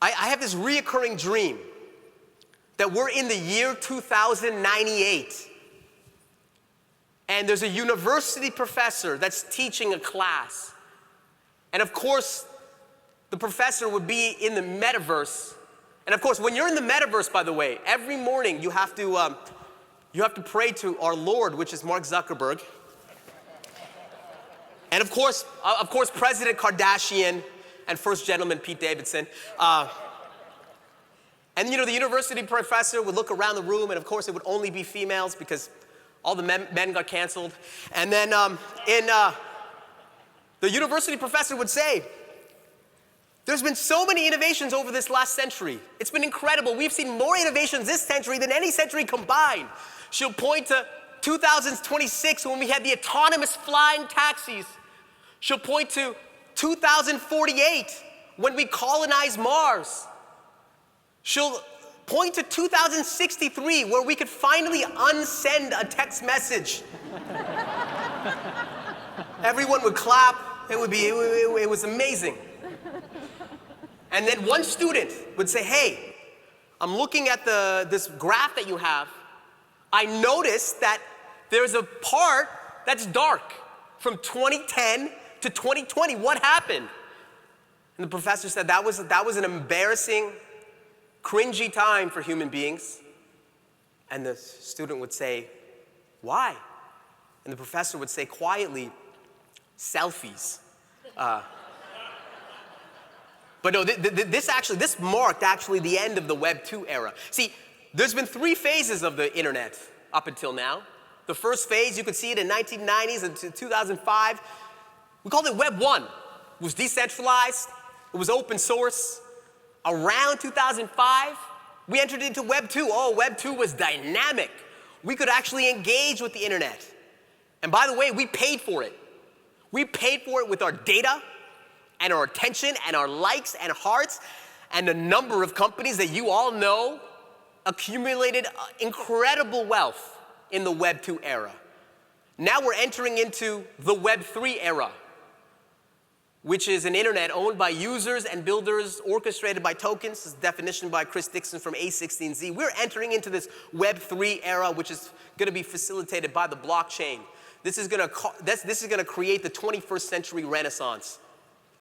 I have this reoccurring dream that we're in the year 2098. And there's a university professor that's teaching a class. And of course, the professor would be in the metaverse. And of course, when you're in the metaverse, by the way, every morning you have to pray to our Lord, which is Mark Zuckerberg. And of course, President Kardashian and First Gentleman Pete Davidson. And the university professor would look around the room, and of course it would only be females because all the men got canceled. And then the university professor would say, there's been so many innovations over this last century. It's been incredible. We've seen more innovations this century than any century combined. She'll point to 2026 when we had the autonomous flying taxis. She'll point to 2048 when we colonize Mars. She'll point to 2063 where we could finally unsend a text message. Everyone would clap. It was amazing. And then one student would say, hey, I'm looking at this graph that you have. I noticed that there's a part that's dark from 2010 to 2020. What happened? And the professor said that was an embarrassing, cringy time for human beings. And the student would say, why? And the professor would say quietly, selfies. But no, this marked the end of the Web 2 era. See, there's been 3 phases of the internet up until now. The first phase, you could see it in 1990s and 2005. We called it Web 1. It was decentralized. It was open source. Around 2005, we entered into Web 2. Oh, Web 2 was dynamic. We could actually engage with the internet. And by the way, we paid for it. We paid for it with our data and our attention and our likes and hearts, and a number of companies that you all know accumulated incredible wealth in the Web 2 era. Now we're entering into the Web 3 era, which is an internet owned by users and builders, orchestrated by tokens. This is a definition by Chris Dixon from A16Z. We're entering into this Web 3 era, which is going to be facilitated by the blockchain. This is going to create the 21st century renaissance.